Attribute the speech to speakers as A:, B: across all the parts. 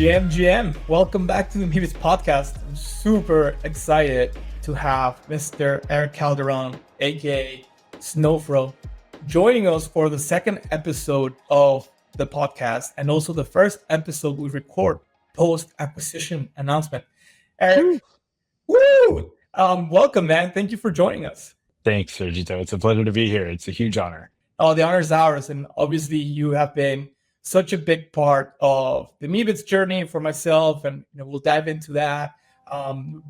A: GM, welcome back to the Meebits Podcast. I'm super excited to have Mr. Eric Calderon, aka SnowFro, joining us for the second episode of the podcast and also the first episode we record post-acquisition announcement. Eric, woo! Welcome, man. Thank you for joining us.
B: Thanks, Sergio. It's a pleasure to be here. It's a huge honor.
A: Oh, the honor is ours. And obviously you have been such a big part of the Meebits journey for myself, and we'll dive into that.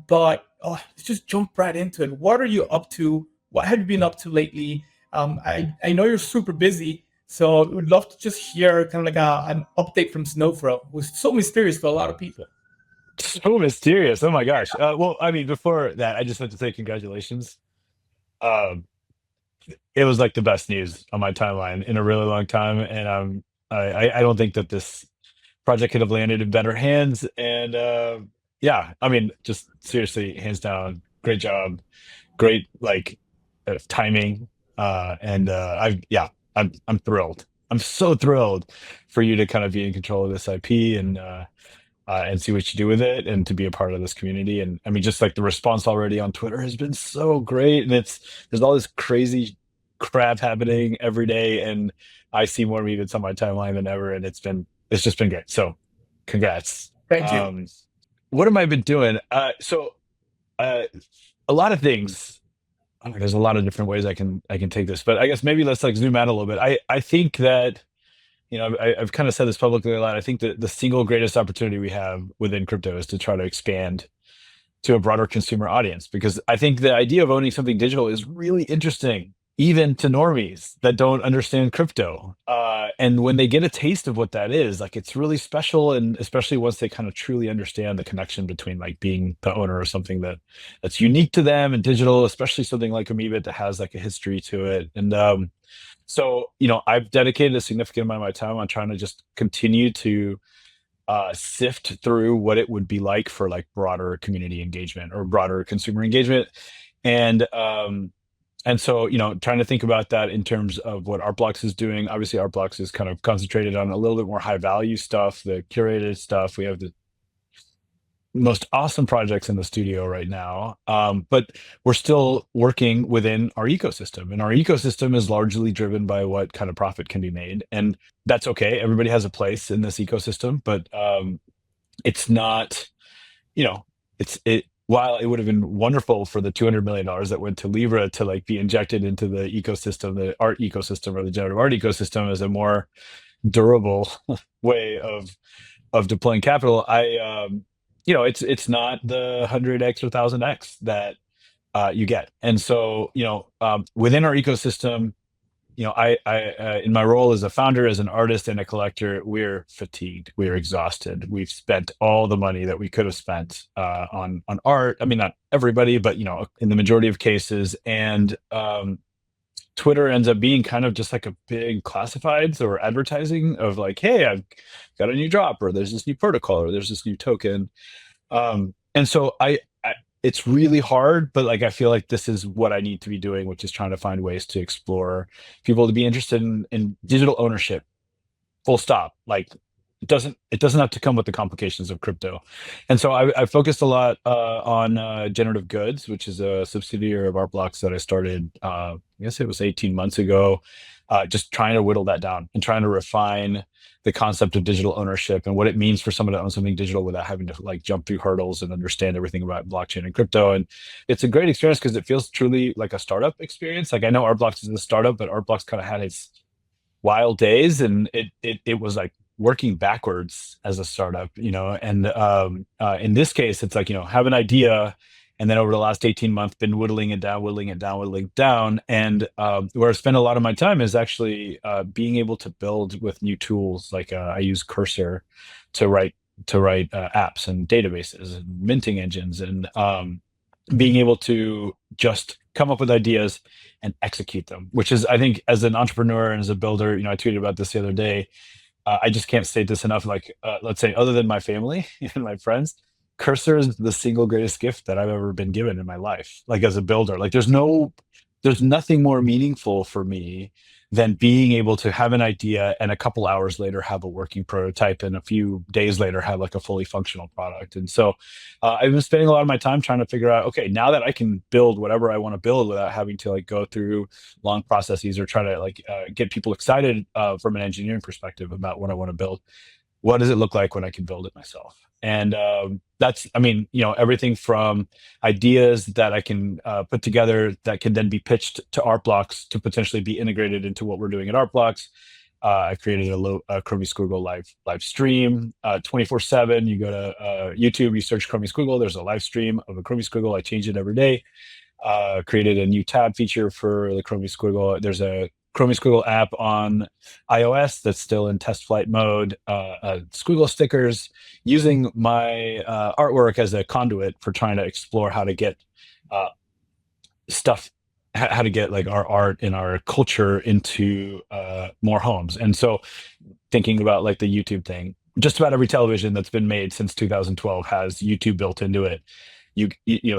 A: But let's just jump right into it. What are you up to? What have you been up to lately? I know you're super busy, so we'd love to just hear kind of like an update from SnowFro, who's so mysterious to a lot of people.
B: So mysterious. Oh my gosh. Before that, I just have to say congratulations. It was like the best news on my timeline in a really long time, and I don't think that this project could have landed in better hands. And just seriously, hands down, great job, great timing, I'm thrilled. I'm so thrilled for you to kind of be in control of this IP and see what you do with it and to be a part of this community. And I mean, just like the response already on Twitter has been so great, and there's all this crazy crap happening every day, and I see more Meebits on my timeline than ever, and it's just been great. So congrats.
A: Thank you.
B: What have I been doing? A lot of things. There's a lot of different ways I can take this, but I guess maybe let's zoom out a little bit. I think that, I've kind of said this publicly a lot. I think that the single greatest opportunity we have within crypto is to try to expand to a broader consumer audience, because I think the idea of owning something digital is really interesting, even to normies that don't understand crypto. And when they get a taste of what that is, it's really special. And especially once they kind of truly understand the connection between being the owner of something that's unique to them and digital, especially something like a Meebit that has a history to it. And I've dedicated a significant amount of my time on trying to just continue to sift through what it would be like for broader community engagement or broader consumer engagement. And so, trying to think about that in terms of what Artblocks is doing. Obviously, Artblocks is kind of concentrated on a little bit more high value stuff, the curated stuff. We have the most awesome projects in the studio right now, but we're still working within our ecosystem, and our ecosystem is largely driven by what kind of profit can be made, and that's okay. Everybody has a place in this ecosystem, but it's not, while it would have been wonderful for the $200 million that went to Libra to be injected into the ecosystem, the art ecosystem or the generative art ecosystem as a more durable way of deploying capital, it's not the 100x or 1000x that you get. And so, within our ecosystem, I in my role as a founder, as an artist and a collector, we're fatigued, we're exhausted. We've spent all the money that we could have spent on art. I mean, not everybody, but in the majority of cases. And Twitter ends up being kind of just a big classifieds or advertising of hey, I've got a new drop, or there's this new protocol, or there's this new token. And so it's really hard, but I feel like this is what I need to be doing, which is trying to find ways to explore people to be interested in digital ownership. Full stop. It doesn't have to come with the complications of crypto. And so I focused a lot on Generative Goods, which is a subsidiary of Artblocks that I started, I guess it was 18 months ago, just trying to whittle that down and trying to refine the concept of digital ownership and what it means for someone to own something digital without having to jump through hurdles and understand everything about blockchain and crypto. And it's a great experience because it feels truly like a startup experience. I know Artblocks is a startup, but Artblocks kind of had its wild days, and it was working backwards as a startup, and in this case, it's have an idea, and then over the last 18 months, been whittling it down. And where I spend a lot of my time is actually being able to build with new tools. I use Cursor to write apps and databases and minting engines, and being able to just come up with ideas and execute them, which is, I think, as an entrepreneur and as a builder, I tweeted about this the other day. I just can't state this enough. Let's say, other than my family and my friends, Cursor is the single greatest gift that I've ever been given in my life. As a builder, there's no there's nothing more meaningful for me than being able to have an idea and a couple hours later have a working prototype and a few days later have like a fully functional product. And so I've been spending a lot of my time trying to figure out, okay, now that I can build whatever I want to build without having to like go through long processes or try to like get people excited from an engineering perspective about what I want to build, what does it look like when I can build it myself? And that's, I mean, everything from ideas that I can put together that can then be pitched to art blocks to potentially be integrated into what we're doing at art blocks. I created a Chromie Squiggle live stream 24/7. You go to YouTube, you search Chromie Squiggle. There's a live stream of a Chromie Squiggle. I change it every day. Created a new tab feature for the Chromie Squiggle. There's a Chromie Squiggle app on iOS that's still in test flight mode. Squiggle stickers, using my artwork as a conduit for trying to explore how to get stuff, how to get like our art and our culture into more homes. And so thinking about like the YouTube thing, just about every television that's been made since 2012 has YouTube built into it.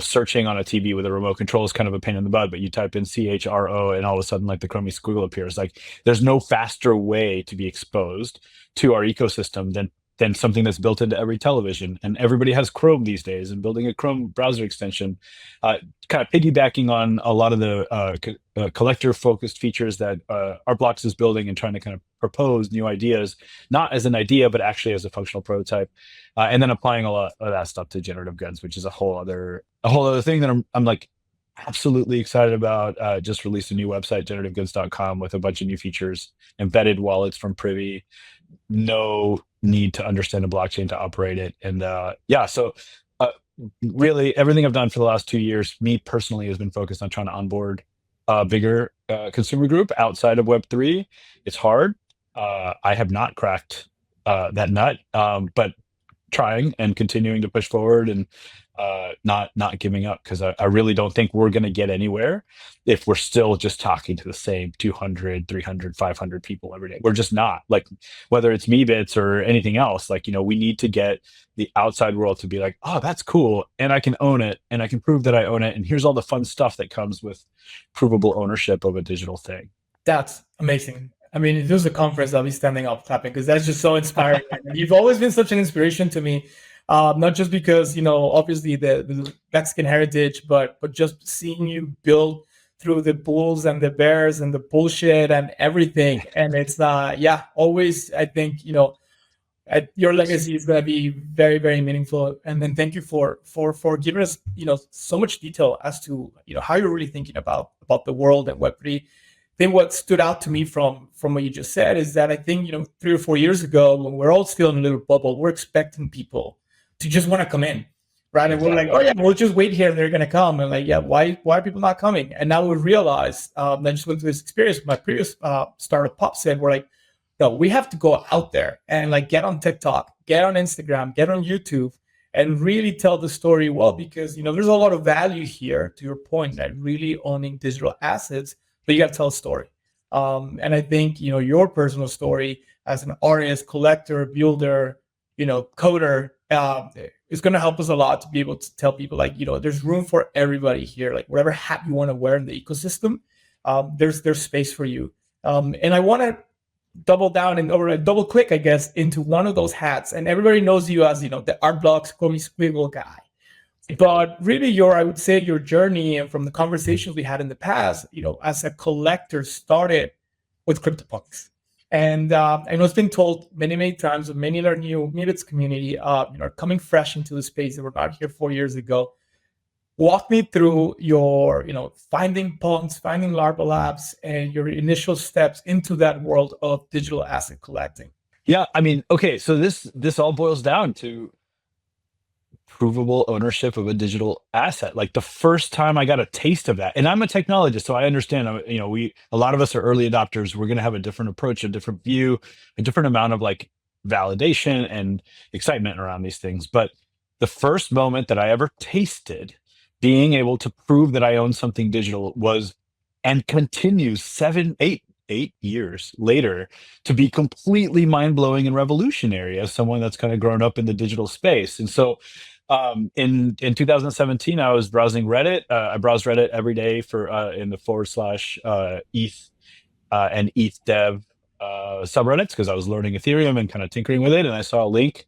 B: Searching on a TV with a remote control is kind of a pain in the butt, but you type in CHRO and all of a sudden like the Chromie Squiggle appears. Like there's no faster way to be exposed to our ecosystem than something that's built into every television. And everybody has Chrome these days, and building a Chrome browser extension, kind of piggybacking on a lot of the collector focused features that Artblocks is building and trying to kind of propose new ideas, not as an idea, but actually as a functional prototype. And then applying a lot of that stuff to generative goods, which is a whole other thing that I'm like absolutely excited about. Just released a new website, generativegoods.com, with a bunch of new features, embedded wallets from Privy, no need to understand a blockchain to operate it. And so really everything I've done for the last 2 years, me personally, has been focused on trying to onboard a bigger consumer group outside of Web3. It's hard. I have not cracked that nut, but trying and continuing to push forward and not giving up, because I really don't think we're going to get anywhere if we're still just talking to the same 200, 300, 500 people every day. We're just not. Like, whether it's Meebits or anything else, like, we need to get the outside world to be like, oh, that's cool, and I can own it, and I can prove that I own it, and here's all the fun stuff that comes with provable ownership of a digital thing.
A: That's amazing. I mean, if there's a conference, I'll be standing up clapping, because that's just so inspiring. You've always been such an inspiration to me, not just because, obviously the Mexican heritage, but just seeing you build through the bulls and the bears and the bullshit and everything. And it's, always, I think, your legacy is going to be very, very meaningful. And then thank you for giving us, so much detail as to, how you're really thinking about the world and Web3. I think what stood out to me from what you just said is that I think, 3 or 4 years ago, when we're all still in a little bubble, we're expecting people to just want to come in, right? And we're like, oh yeah, we'll just wait here and they're going to come. And like, yeah, why are people not coming? And now we realize, I just went through this experience. My previous startup, Pop, said, we're like, no, we have to go out there and like get on TikTok, get on Instagram, get on YouTube, and really tell the story well, because, there's a lot of value here, to your point, that really owning digital assets, but you got to tell a story. And I think, your personal story as an artist, collector, builder, coder, is going to help us a lot to be able to tell people, like, there's room for everybody here. Like, whatever hat you want to wear in the ecosystem, there's space for you. And I want to double down or double click, I guess, into one of those hats. And everybody knows you as, the art blocks, Chromie Squiggle guy. But really, I would say your journey, and from the conversations we had in the past, as a collector, started with CryptoPunks. And I know it's been told many, many times of many in our new Meebits community, are coming fresh into the space that were not here 4 years ago. Walk me through your, finding punks, finding Larva Labs, and your initial steps into that world of digital asset collecting.
B: Yeah, I mean, okay, so this all boils down to provable ownership of a digital asset. Like, the first time I got a taste of that, and I'm a technologist, so I understand, a lot of us are early adopters. We're going to have a different approach, a different view, a different amount of like validation and excitement around these things. But the first moment that I ever tasted being able to prove that I own something digital was, and continues 8 years later, to be completely mind-blowing and revolutionary as someone that's kind of grown up in the digital space. And so In 2017, I was browsing Reddit. I browsed Reddit every day for in the / ETH and ETH dev subreddits because I was learning Ethereum and kind of tinkering with it. And I saw a link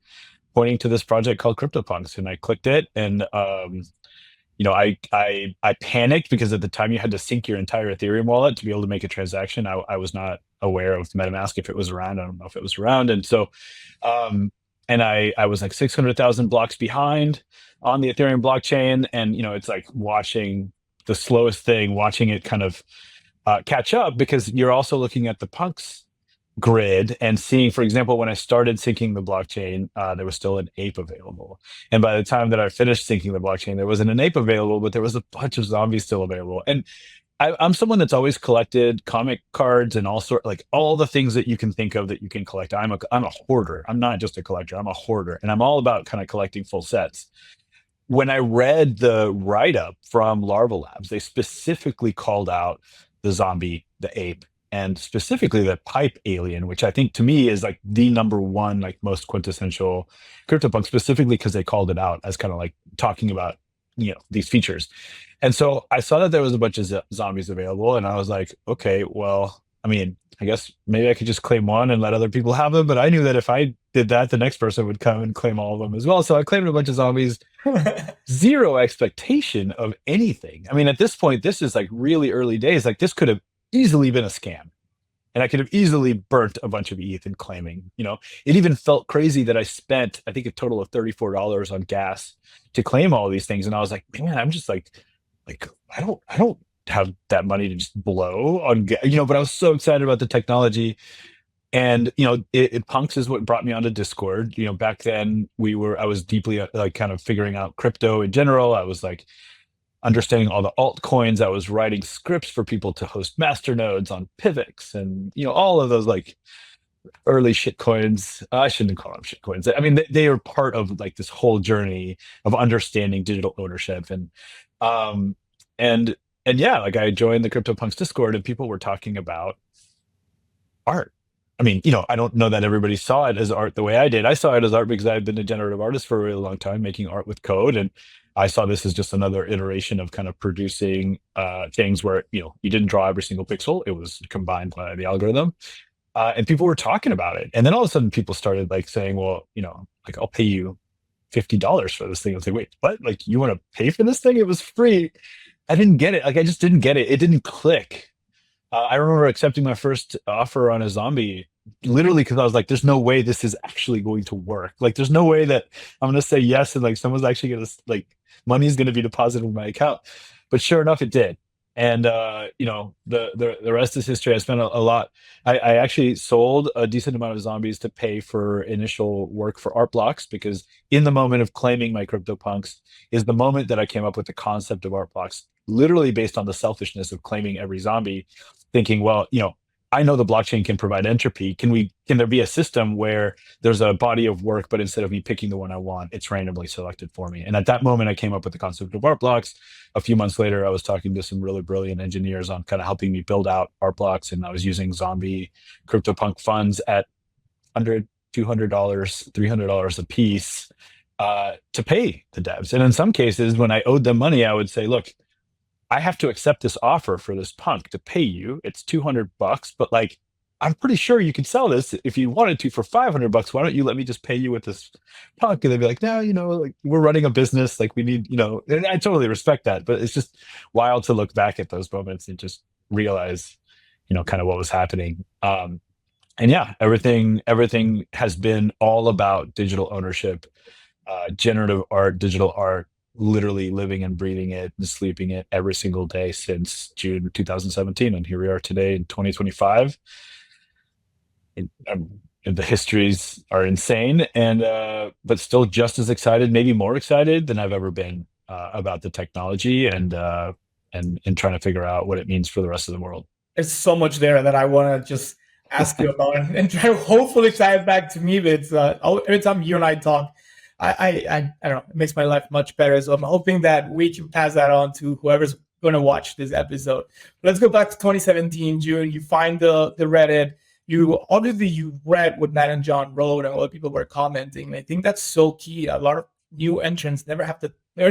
B: pointing to this project called CryptoPunks, and I clicked it. And I panicked because at the time you had to sync your entire Ethereum wallet to be able to make a transaction. I was not aware of MetaMask if it was around. I don't know if it was around, and so and I was like 600,000 blocks behind on the Ethereum blockchain, and it's like watching the slowest thing, watching it kind of catch up because you're also looking at the punks grid and seeing, for example, when I started syncing the blockchain, there was still an ape available. And by the time that I finished syncing the blockchain, there wasn't an ape available, but there was a bunch of zombies still available. And I'm someone that's always collected comic cards and all the things that you can think of that you can collect. I'm a hoarder. I'm not just a collector. I'm a hoarder, and I'm all about kind of collecting full sets. When I read the write-up from Larva Labs, they specifically called out the zombie, the ape, and specifically the pipe alien, which I think to me is like the number one, like most quintessential CryptoPunk, specifically because they called it out as kind of like talking about, these features. And so I saw that there was a bunch of zombies available, and I was like, okay, well, I mean, I guess maybe I could just claim one and let other people have them. But I knew that if I did that, the next person would come and claim all of them as well. So I claimed a bunch of zombies, zero expectation of anything. I mean, at this point, this is like really early days. Like this could have easily been a scam. And I could have easily burnt a bunch of ETH in claiming. It even felt crazy that I spent, I think, a total of $34 on gas to claim all these things. And I was like, man, I'm just like I don't have that money to just blow on, but I was so excited about the technology. And punks is what brought me onto Discord. Back then I was deeply like kind of figuring out crypto in general. I was like understanding all the altcoins. I was writing scripts for people to host master nodes on Pivx and all of those like early shitcoins. I shouldn't call them shitcoins. I mean, they are part of like this whole journey of understanding digital ownership. And yeah, like I joined the CryptoPunks Discord and people were talking about art. I mean, I don't know that everybody saw it as art the way I did. I saw it as art because I had been a generative artist for a really long time, making art with code. And I saw this as just another iteration of kind of producing things where, you didn't draw every single pixel. It was combined by the algorithm. And people were talking about it. And then all of a sudden people started like saying, well, like I'll pay you $50 for this thing. I was like, wait, what? Like you want to pay for this thing? It was free. I didn't get it. Like I just didn't get it. It didn't click. I remember accepting my first offer on a zombie literally because I was like, there's no way this is actually going to work. Like there's no way that I'm going to say yes and like someone's actually going to like money is going to be deposited in my account. But sure enough, it did. And the rest is history. I spent a lot. I actually sold a decent amount of zombies to pay for initial work for art blocks because in the moment of claiming my CryptoPunks is the moment that I came up with the concept of art blocks, literally based on the selfishness of claiming every zombie, thinking, well, I know the blockchain can provide entropy. Can there be a system where there's a body of work, but instead of me picking the one I want, it's randomly selected for me? And at that moment, I came up with the concept of art blocks. A few months later, I was talking to some really brilliant engineers on kind of helping me build out art blocks. And I was using zombie CryptoPunk funds at $100, $200, $300 a piece to pay the devs. And in some cases, when I owed them money, I would say, look, I have to accept this offer for this punk to pay you. It's $200, but like, I'm pretty sure you can sell this if you wanted to for $500. Why don't you let me just pay you with this punk? And they'd be like, no, like we're running a business. Like we need, and I totally respect that, but it's just wild to look back at those moments and just realize, kind of what was happening. And yeah, everything has been all about digital ownership, generative art, digital art, literally living and breathing it and sleeping it every single day since June 2017. And here we are today in 2025. And the histories are insane, and but still just as excited, maybe more excited than I've ever been about the technology and trying to figure out what it means for the rest of the world.
A: There's so much there that I want to just ask you about and try to hopefully tie it back to Meebits. Every time you and I talk, I don't know, it makes my life much better. So I'm hoping that we can pass that on to whoever's going to watch this episode. Let's go back to 2017, June. You find the Reddit. You read what Matt and John wrote and what people were commenting. And I think that's so key. A lot of new entrants never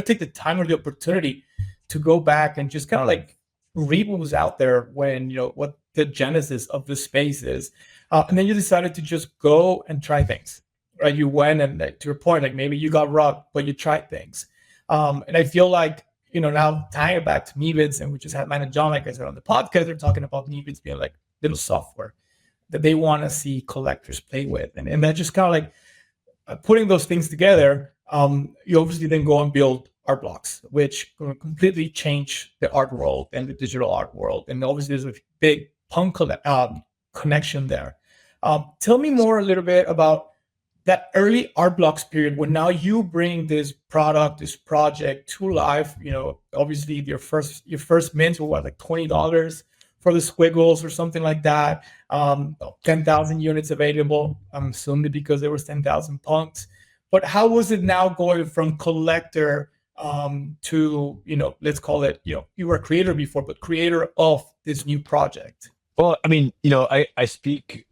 A: take the time or the opportunity to go back and just kind of like read what was out there when, what the genesis of the space is. And then you decided to just go and try things, right? You went and, like, to your point, like maybe you got rocked, but you tried things. And I feel like, now tying it back to Meebits, and we just had Mine and John, like I said, on the podcast, they're talking about Meebits being like little software that they want to see collectors play with. And that just kind of like putting those things together, you obviously then go and build art blocks, which completely change the art world and the digital art world. And obviously there's a big connection there. Tell me more a little bit about that early art blocks period when now you bring this project to life. Obviously your first mints were what, like $20 for the squiggles or something like that. 10,000 units available. I'm assuming because there was 10,000 punks. But how was it now going from collector to, let's call it, you were a creator before, but creator of this new project?
B: Well, I mean, I speak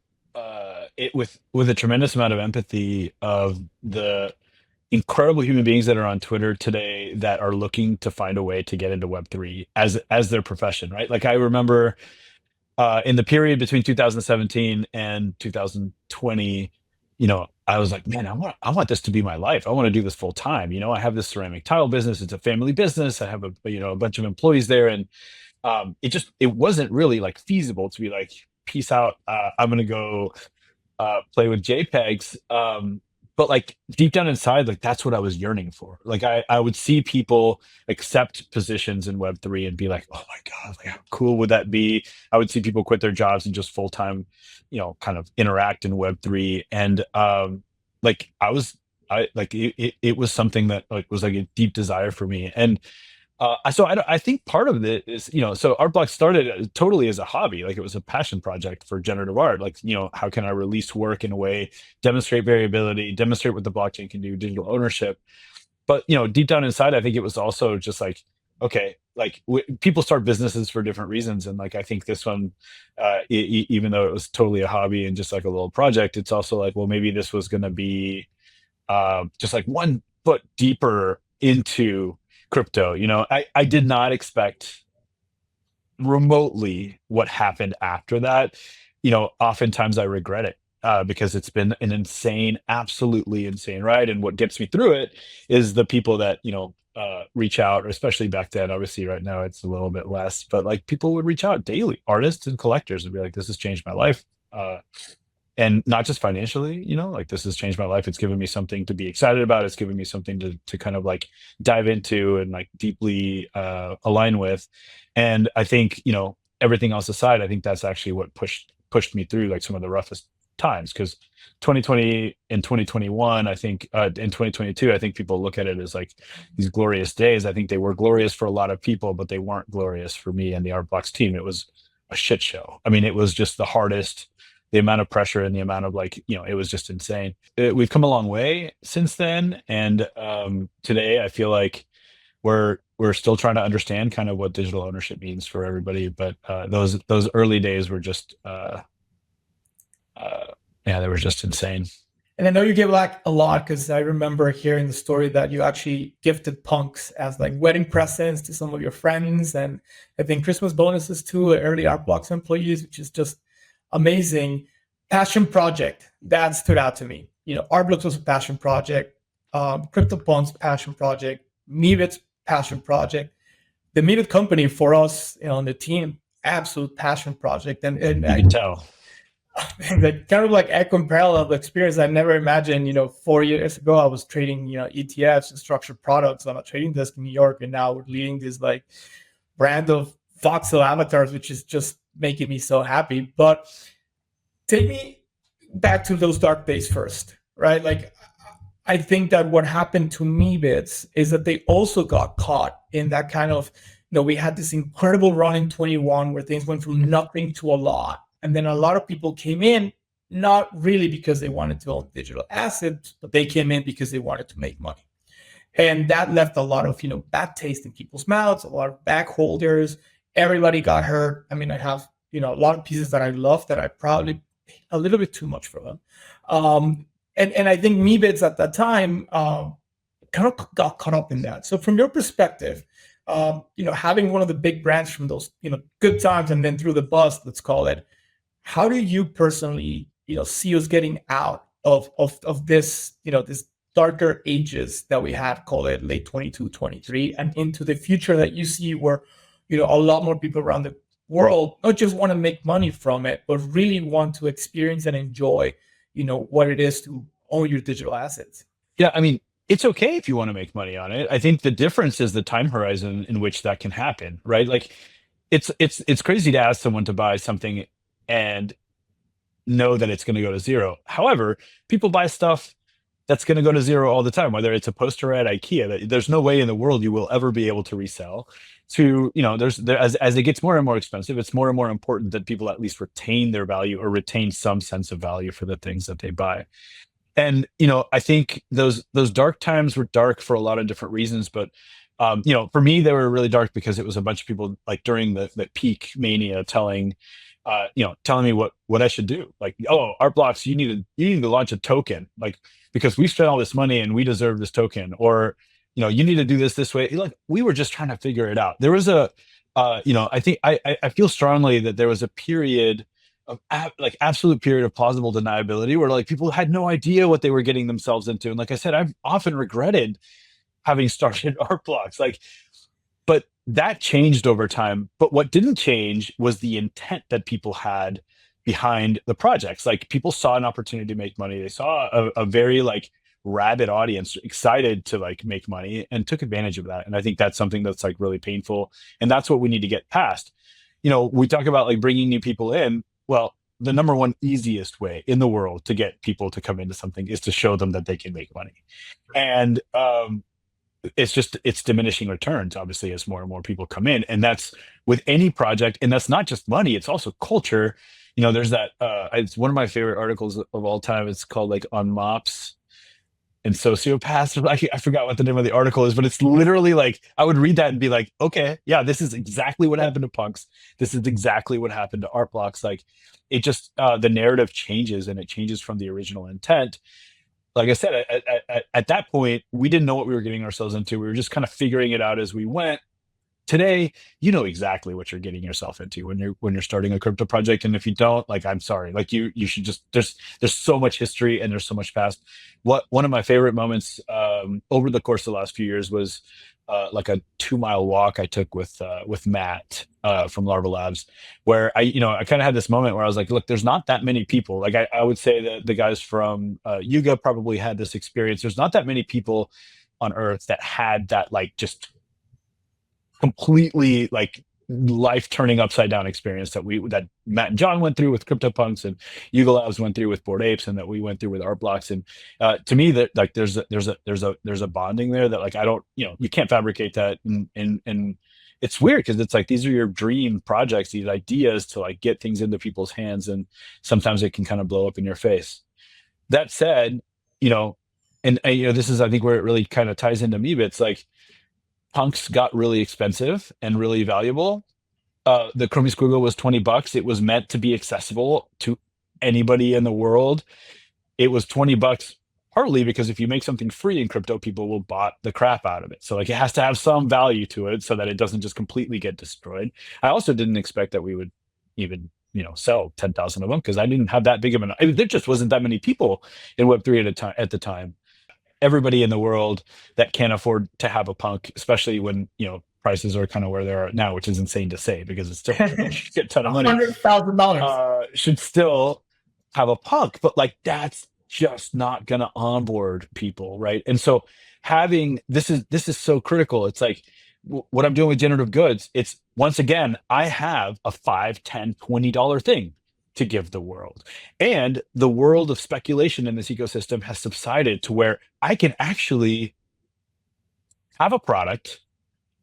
B: it with a tremendous amount of empathy of the incredible human beings that are on Twitter today that are looking to find a way to get into Web3 as their profession, right? Like I remember in the period between 2017 and 2020, I was like, man, I want this to be my life. I want to do this full time. I have this ceramic tile business. It's a family business. I have a bunch of employees there, and it wasn't really like feasible to be like, peace out. I'm gonna go play with JPEGs. But like deep down inside, like that's what I was yearning for. Like I would see people accept positions in Web3 and be like, oh my God, like how cool would that be? I would see people quit their jobs and just full time, kind of interact in Web3. And like it was something that like was like a deep desire for me. And I think part of it is, so Art Block started totally as a hobby. Like it was a passion project for generative art. Like, how can I release work in a way, demonstrate variability, demonstrate what the blockchain can do, digital ownership. But, deep down inside, I think it was also just like, okay, like people start businesses for different reasons. And like, I think this one, even though it was totally a hobby and just like a little project, it's also like, well, maybe this was going to be just like one foot deeper into crypto. I did not expect remotely what happened after that. Oftentimes I regret it because it's been an absolutely insane ride. And what gets me through it is the people that, reach out, or especially back then. Obviously right now it's a little bit less, but like people would reach out daily, artists and collectors would be like, this has changed my life. And not just financially, like this has changed my life. It's given me something to be excited about. It's given me something to kind of like dive into and like deeply align with. And I think, everything else aside, I think that's actually what pushed me through like some of the roughest times. Because 2020 and 2021, I think in 2022, I think people look at it as like these glorious days. I think they were glorious for a lot of people, but they weren't glorious for me and the Art Blocks team. It was a shit show. I mean, it was just the hardest. The amount of pressure and the amount of like, it was just insane. We've come a long way since then. And today I feel like we're still trying to understand kind of what digital ownership means for everybody. But those early days were just, they were just insane.
A: And I know you give like a lot, because I remember hearing the story that you actually gifted punks as like wedding presents to some of your friends, and I think Christmas bonuses to early Art Blocks employees, which is just amazing. Passion project that stood out to me. Art Blocks was a passion project. CryptoPunk's passion project. Meebits passion project. The Meebit company for us, on the team, absolute passion project. And
B: you can tell.
A: That kind of like echo and parallel experience. I never imagined, 4 years ago I was trading, ETFs and structured products on a trading desk in New York, and now we're leading this like brand of voxel avatars, which is just making me so happy. But take me back to those dark days first, right? Like I think that what happened to Meebits is that they also got caught in that kind of, we had this incredible run in 21 where things went from nothing to a lot. And then a lot of people came in, not really because they wanted to own digital assets, but they came in because they wanted to make money. And that left a lot of, bad taste in people's mouths, a lot of back holders. Everybody got hurt. I mean, I have, a lot of pieces that I love that I probably paid a little bit too much for them. And I think Meebits at that time kind kind of got caught up in that. So from your perspective, having one of the big brands from those, good times and then through the bust, let's call it, how do you personally, see us getting out of this, this darker ages that we had, call it late 22, 23, and into the future that you see where, a lot more people around the world not just want to make money from it, but really want to experience and enjoy, what it is to own your digital assets?
B: Yeah, I mean, it's okay if you want to make money on it. I think the difference is the time horizon in which that can happen, right? Like it's crazy to ask someone to buy something and know that it's going to go to zero. However, people buy stuff that's going to go to zero all the time, whether it's a poster at IKEA. There's no way in the world you will ever be able to resell. As it gets more and more expensive, it's more and more important that people at least retain their value or retain some sense of value for the things that they buy. And I think those dark times were dark for a lot of different reasons, but for me they were really dark because it was a bunch of people like during the peak mania telling me what I should do. Like, oh, Art Blocks, you need to launch a token, like, because we spent all this money and we deserve this token, or you need to do this way. Like, we were just trying to figure it out. There was I think I feel strongly that there was a period of absolute period of plausible deniability where like people had no idea what they were getting themselves into. And like I said, I've often regretted having started Art Blocks. But that changed over time. But what didn't change was the intent that people had behind the projects. Like, people saw an opportunity to make money. They saw a very like rabid audience excited to like make money and took advantage of that. And I think that's something that's like really painful. And that's what we need to get past. We talk about like bringing new people in. Well, the number one easiest way in the world to get people to come into something is to show them that they can make money. And it's diminishing returns, obviously, as more and more people come in. And that's with any project. And that's not just money, it's also culture. There's that it's one of my favorite articles of all time. It's called like On Mops and Sociopaths. I forgot what the name of the article is, but it's literally like, I would read that and be like, okay, yeah, this is exactly what happened to punks. This is exactly what happened to Art Blocks. Like, it just the narrative changes, and it changes from the original intent. Like I said, at that point, we didn't know what we were getting ourselves into. We were just kind of figuring it out as we went. Today, you know exactly what you're getting yourself into when you're starting a crypto project. And if you don't, like, I'm sorry, like you should just, there's so much history and there's so much past. One of my favorite moments over the course of the last few years was like a 2-mile walk I took with Matt from Larva Labs, where I kind of had this moment where I was like, look, there's not that many people. Like, I would say that the guys from Yuga probably had this experience. There's not that many people on Earth that had that, like, just completely like life turning upside down experience that Matt and John went through with CryptoPunks, and Yuga Labs went through with Bored Apes, and that we went through with Art Blocks. And to me, that like there's a bonding there that like I don't, you can't fabricate that. And it's weird because it's like these are your dream projects, these ideas to like get things into people's hands, and sometimes it can kind of blow up in your face. That said, this is, I think, where it really kind of ties into Meebits. Like, punks got really expensive and really valuable. The Chromie Squiggle was $20. It was meant to be accessible to anybody in the world. It was $20 partly because if you make something free in crypto, people will bot the crap out of it. So like, it has to have some value to it so that it doesn't just completely get destroyed. I also didn't expect that we would even sell 10,000 of them, because I didn't have that big of there just wasn't that many people in Web3 at the time. Everybody in the world that can't afford to have a punk, especially when prices are kind of where they are now, which is insane to say because it's still a ton of money.
A: $100,000
B: should still have a punk, but like, that's just not going to onboard people, right? And so having this is so critical. It's like what I'm doing with generative goods. It's, once again, I have a $5, $10, $20 thing to give the world. And the world of speculation in this ecosystem has subsided to where I can actually have a product,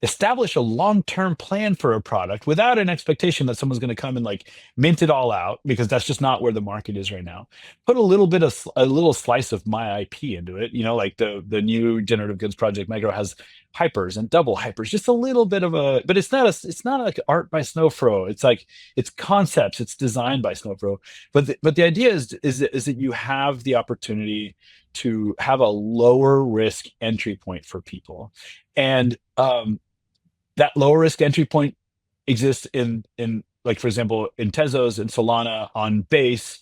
B: establish a long-term plan for a product without an expectation that someone's going to come and like mint it all out, because that's just not where the market is right now. Put a little slice of my IP into it. Like the new generative goods project Micro has hypers and double hypers, just a little bit of but it's not like art by SnowFro. It's like, it's concepts, it's designed by SnowFro. But the idea is that you have the opportunity to have a lower risk entry point for people. And that lower risk entry point exists in like, for example, in Tezos and Solana on base,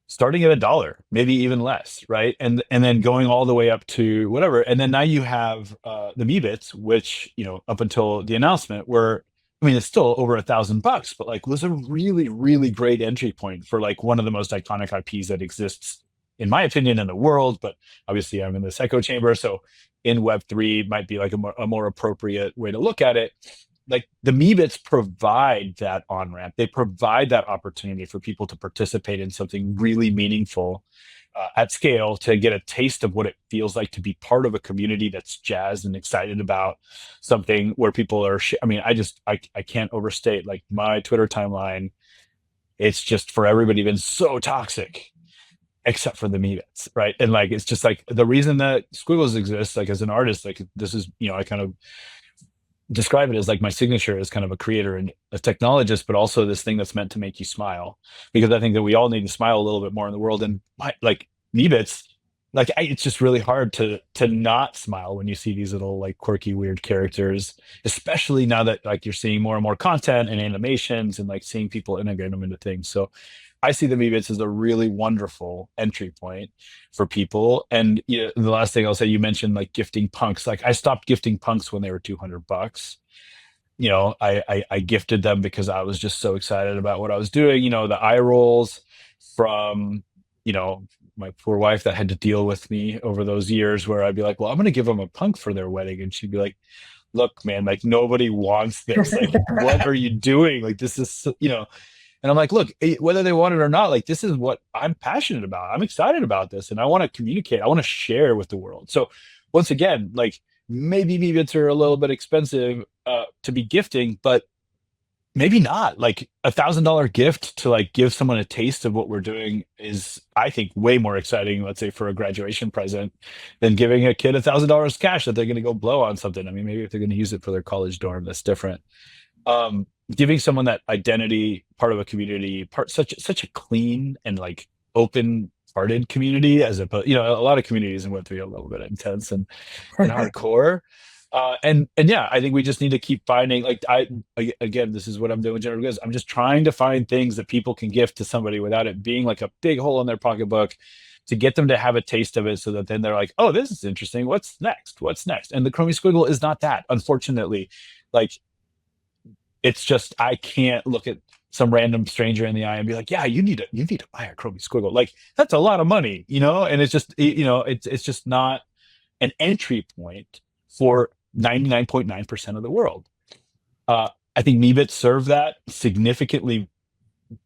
B: starting at $1, maybe even less, right? And then going all the way up to whatever. And then now you have the Meebits, which, up until the announcement, were, I mean, it's still over $1,000, but like was a really, really great entry point for like one of the most iconic IPs that exists, in my opinion, in the world. But obviously, I'm in this echo chamber, so in Web3 might be like a more appropriate way to look at it. Like the Meebits provide that on ramp. They provide that opportunity for people to participate in something really meaningful at scale, to get a taste of what it feels like to be part of a community that's jazzed and excited about something where people are. I mean, I can't overstate, like, my Twitter timeline. It's just, for everybody, been so toxic, except for the Meebits, right? And like, it's just like the reason that Squiggles exists, like as an artist, like this is, I kind of describe it as like my signature as kind of a creator and a technologist, but also this thing that's meant to make you smile, because I think that we all need to smile a little bit more in the world. And like Meebits, like it's just really hard to not smile when you see these little like quirky, weird characters, especially now that like you're seeing more and more content and animations and like seeing people integrate them into things. So I see the Meebits as a really wonderful entry point for people. And the last thing I'll say, you mentioned like gifting punks. Like I stopped gifting punks when they were $200. I gifted them because I was just so excited about what I was doing. The eye rolls from, my poor wife that had to deal with me over those years, where I'd be like, well, I'm going to give them a punk for their wedding. And she'd be like, look, man, like nobody wants this. Like, what are you doing? Like, this is, and I'm like, look, whether they want it or not, like, this is what I'm passionate about. I'm excited about this, and I want to communicate. I want to share with the world. So once again, like, maybe Meebits are a little bit expensive to be gifting, but maybe not. Like $1,000 gift to like give someone a taste of what we're doing is, I think, way more exciting, let's say, for a graduation present, than giving a kid $1,000 cash that they're going to go blow on something. I mean, maybe if they're going to use it for their college dorm, that's different. Giving someone that identity, part of a community, such a clean and like open-hearted community, as opposed, a lot of communities in Web3 are a little bit intense and hardcore. And yeah, I think we just need to keep finding, like, again, this is what I'm doing with generative goods. I'm just trying to find things that people can gift to somebody without it being like a big hole in their pocketbook, to get them to have a taste of it, so that then they're like, oh, this is interesting. What's next? And the Chromie Squiggle is not that, unfortunately. Like, it's just, I can't look at some random stranger in the eye and be like, yeah, you need to buy a Chromie Squiggle. Like, that's a lot of money, and it's just, it's just not an entry point for 99.9% of the world. I think Meebits serve that significantly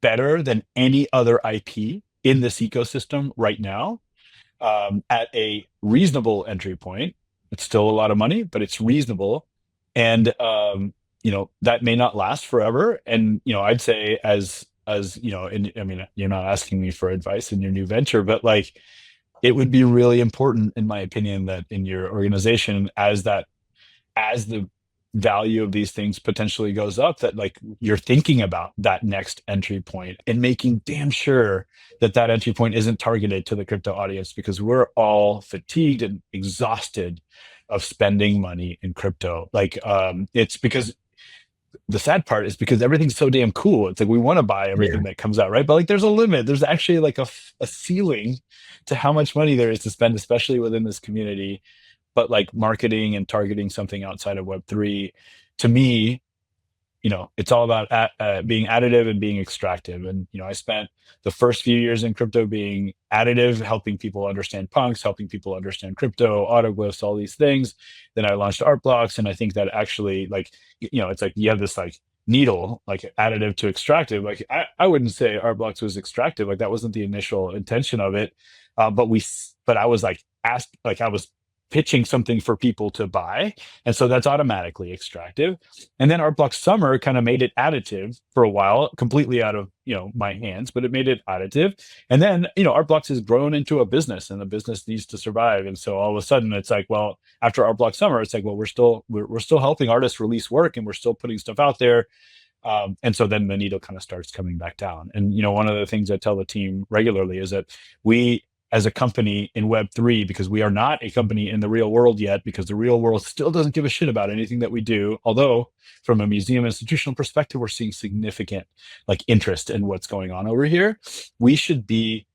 B: better than any other IP in this ecosystem right now, at a reasonable entry point. It's still a lot of money, but it's reasonable. And that may not last forever. And I'd say, as and I mean, you're not asking me for advice in your new venture, but like, it would be really important, in my opinion, that in your organization, as the value of these things potentially goes up, that like you're thinking about that next entry point and making damn sure that entry point isn't targeted to the crypto audience, because we're all fatigued and exhausted of spending money in crypto. Like, it's because the sad part is because everything's so damn cool. It's like we want to buy everything that comes out, right? But like, there's a limit. There's actually like a ceiling to how much money there is to spend, especially within this community. But like, marketing and targeting something outside of Web3, to me, it's all about being additive and being extractive. And I spent the first few years in crypto being additive, helping people understand punks, helping people understand crypto, autoglyphs, all these things. Then I launched art blocks, and I think that actually, like, it's like you have this like needle, like additive to extractive. Like, I wouldn't say art blocks was extractive. Like, that wasn't the initial intention of it. But I was like asked, like I was pitching something for people to buy, and so that's automatically extractive. And then Art Block Summer kind of made it additive for a while, completely out of my hands, but it made it additive. And then Art Blocks has grown into a business, and the business needs to survive. And so all of a sudden it's like, well, after Art Block Summer, it's like, well, we're still helping artists release work, and we're still putting stuff out there. And so then the needle kind of starts coming back down. And one of the things I tell the team regularly is that we as a company in Web3, because we are not a company in the real world yet, because the real world still doesn't give a shit about anything that we do. Although from a museum institutional perspective, we're seeing significant like interest in what's going on over here. We should be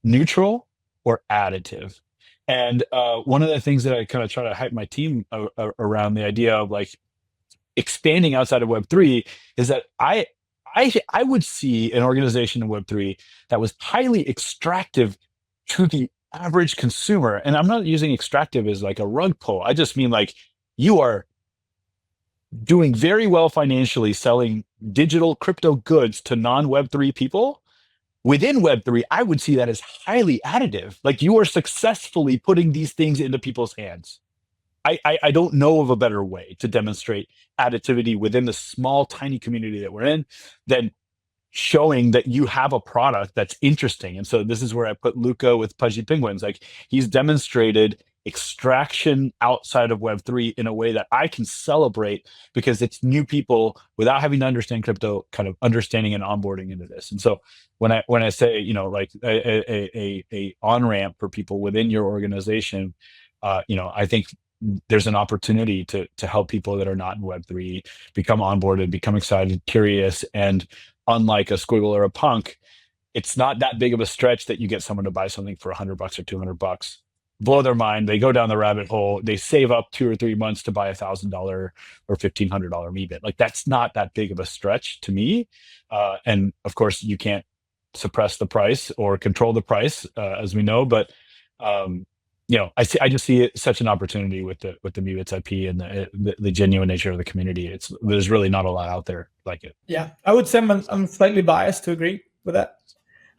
B: neutral or additive. And one of the things that I kind of try to hype my team around the idea of like expanding outside of Web3 is that I would see an organization in Web3 that was highly extractive to the average consumer. And I'm not using extractive as like a rug pull. I just mean like you are doing very well financially selling digital crypto goods to non-Web3 people. Within Web3, I would see that as highly additive. Like you are successfully putting these things into people's hands. I don't know of a better way to demonstrate additivity within the small, tiny community that we're in than showing that you have a product that's interesting. And so this is where I put Luca with Pudgy Penguins. Like he's demonstrated extraction outside of Web3 in a way that I can celebrate because it's new people without having to understand crypto, kind of understanding and onboarding into this. And so when I say, you know, like a on ramp for people within your organization, you know, I think there's an opportunity to help people that are not in Web3 become onboarded, become excited, curious, and unlike a squiggle or a punk, it's not that big of a stretch that you get someone to buy something for $100 or $200, blow their mind, they go down the rabbit hole, they save up 2 or 3 months to buy $1,000 or $1,500 Meebit. Like that's not that big of a stretch to me. And of course, you can't suppress the price or control the price, as we know, but you know, I just see it such an opportunity with the Meebits IP and the genuine nature of the community. There's really not a lot out there like it.
A: Yeah, I would say I'm slightly biased to agree with that.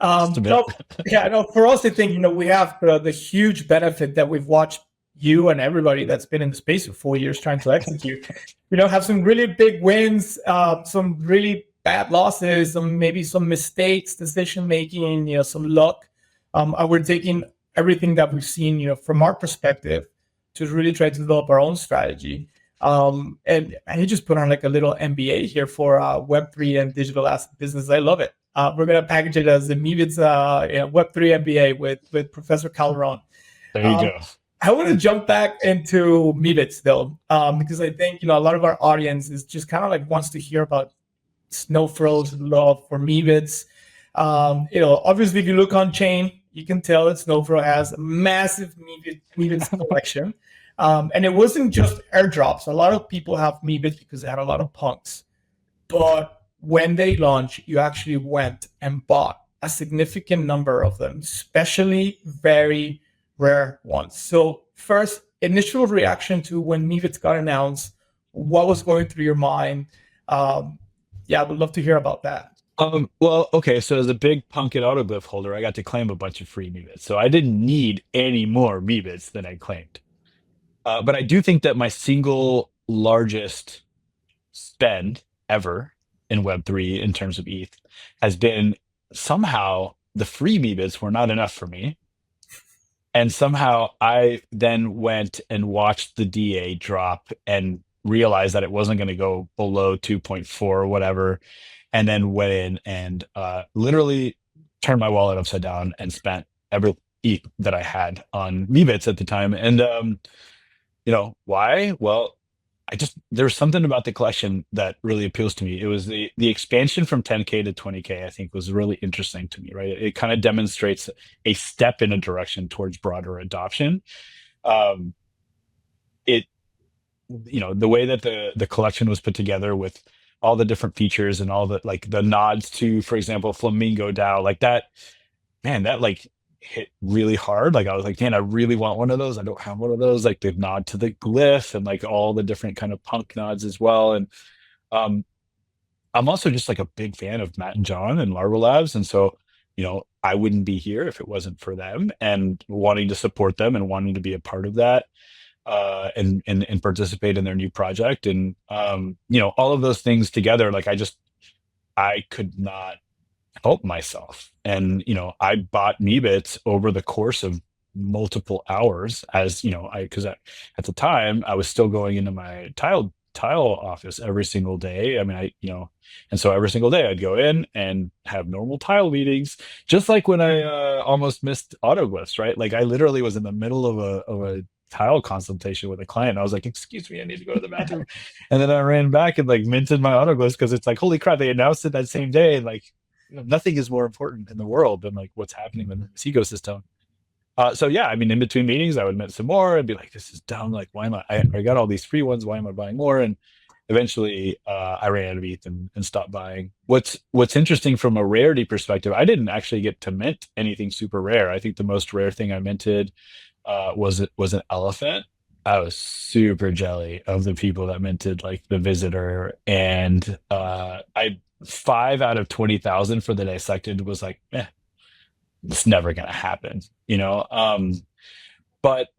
A: No, yeah, no. For us, I think we have the huge benefit that we've watched you and everybody that's been in the space for 4 years trying to execute. Have some really big wins, some really bad losses, maybe some mistakes, decision making, some luck. We're taking everything that we've seen, from our perspective, to really try to develop our own strategy. And I just put on like a little MBA here for Web3 and digital asset business. I love it. We're gonna package it as the Meebits Web3 MBA with Professor Calderon.
B: There you go.
A: I want to jump back into Meebits though, because I think a lot of our audience is just kind of like wants to hear about SnowFro's love for Meebits. Obviously, if you look on chain, you can tell that SnowFro has a massive Meebits collection. And it wasn't just airdrops. A lot of people have Meebits because they had a lot of punks. But when they launched, you actually went and bought a significant number of them, especially very rare ones. So first, initial reaction to when Meebits got announced, what was going through your mind? Yeah, I would love to hear about that.
B: Well, okay, so as a big Punkit autoglyph holder, I got to claim a bunch of free Meebits. So I didn't need any more Meebits than I claimed. But I do think that my single largest spend ever in Web3 in terms of ETH has been somehow the free Meebits were not enough for me. And somehow I then went and watched the DA drop and realized that it wasn't going to go below 2.4 or whatever. And then went in and literally turned my wallet upside down and spent every ETH that I had on Meebits at the time. And why? Well, there's something about the collection that really appeals to me. It was the expansion from 10K to 20K, I think, was really interesting to me, right? It kind of demonstrates a step in a direction towards broader adoption. The way that the collection was put together with all the different features and all the nods to, for example, Flamingo DAO, like that, man, that like hit really hard. Like I was like, man, I really want one of those. I don't have one of those. Like the nod to the glyph and like all the different kind of punk nods as well. And I'm also just like a big fan of Matt and John and Larva Labs. And so, I wouldn't be here if it wasn't for them and wanting to support them and wanting to be a part of that. And participate in their new project. And, all of those things together, like I could not help myself. And, I bought Meebits over the course of multiple hours because at the time I was still going into my tile office every single day. I mean, and so every single day I'd go in and have normal tile meetings, just like when I almost missed autoglyphs, right? Like I literally was in the middle of a tile consultation with a client. I was like, excuse me, I need to go to the bathroom. And then I ran back and like minted my autoglyphs because it's like, holy crap, they announced it that same day. And like, nothing is more important in the world than like what's happening in this ecosystem. So yeah, I mean, in between meetings, I would mint some more and be like, this is dumb. Like, why am I got all these free ones. Why am I buying more? And eventually I ran out of ETH and stopped buying. What's interesting from a rarity perspective, I didn't actually get to mint anything super rare. I think the most rare thing I minted was an elephant. I was super jelly of the people that minted like the visitor, and I 5 out of 20,000 for the dissected was like, it's never gonna happen, you know. But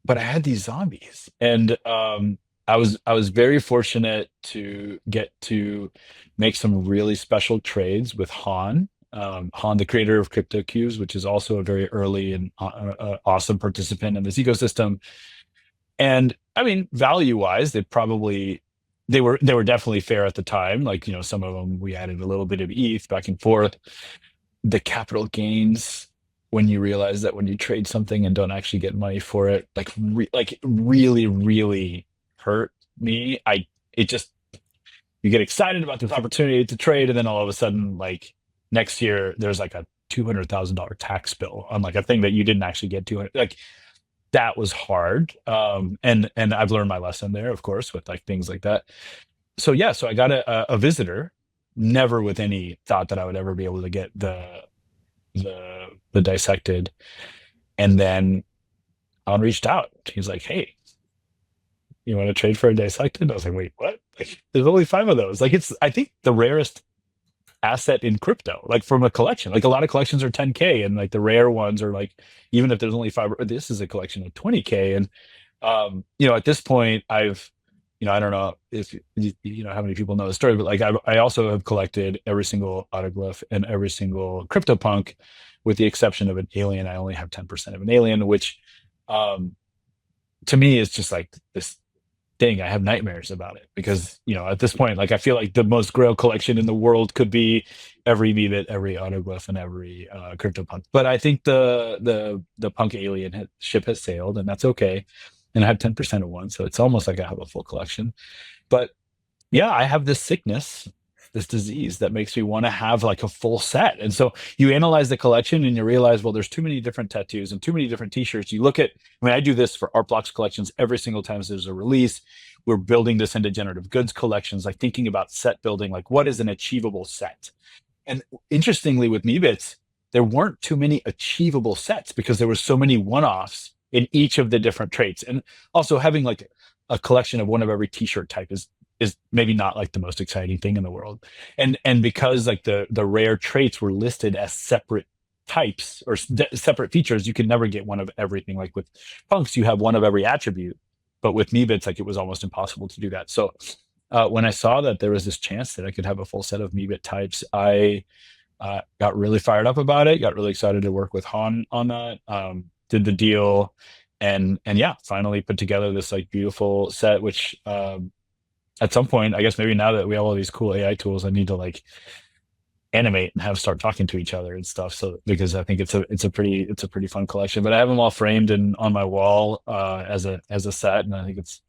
B: I had these zombies, and I was very fortunate to get to make some really special trades with Han. Han, the creator of CryptoQs, which is also a very early and awesome participant in this ecosystem. And I mean, value-wise, they were definitely fair at the time. Like, some of them we added a little bit of ETH back and forth. The capital gains when you realize that when you trade something and don't actually get money for it, like really, really hurt me. You get excited about this opportunity to trade, and then all of a sudden, like next year, there's like a $200,000 tax bill on like a thing that you didn't actually get 200. Like that was hard. And I've learned my lesson there, of course, with like things like that. So yeah, so I got a visitor, never with any thought that I would ever be able to get the dissected. And then Han reached out. He's like, hey, you want to trade for a dissected? I was like, wait, what? Like, there's only 5 of those. Like, it's, I think, the rarest asset in crypto, like from a collection. Like a lot of collections are 10K, and like the rare ones are like, even if there's only 5, this is a collection of 20K. And at this point, I've, I don't know if you know how many people know the story, but like I also have collected every single autoglyph and every single CryptoPunk, with the exception of an alien. I only have 10% of an alien, which to me is just like this thing. I have nightmares about it because, at this point, like I feel like the most grail collection in the world could be every Meebit, every autoglyph, and every CryptoPunk. But I think the punk alien ship has sailed, and that's okay. And I have 10% of one, so it's almost like I have a full collection. But yeah, I have this sickness, this disease that makes me want to have like a full set. And so you analyze the collection and you realize, well, there's too many different tattoos and too many different t-shirts. You look at, I do this for art blocks collections every single time there's a release. We're building this into generative goods collections, like thinking about set building, like what is an achievable set? And interestingly, with Meebits, there weren't too many achievable sets because there were so many one-offs in each of the different traits. And also having like a collection of one of every t-shirt type is maybe not like the most exciting thing in the world. And because like the rare traits were listed as separate types or separate features, you could never get one of everything. Like with punks, you have one of every attribute, but with Meebits, like it was almost impossible to do that. So when I saw that there was this chance that I could have a full set of Meebit types, I got really fired up about it, got really excited to work with Han on that. Did the deal, and yeah, finally put together this like beautiful set, which at some point, I guess maybe now that we have all these cool AI tools, I need to like animate and start talking to each other and stuff. So because I think it's a pretty fun collection. But I have them all framed and on my wall as a set, and I think it's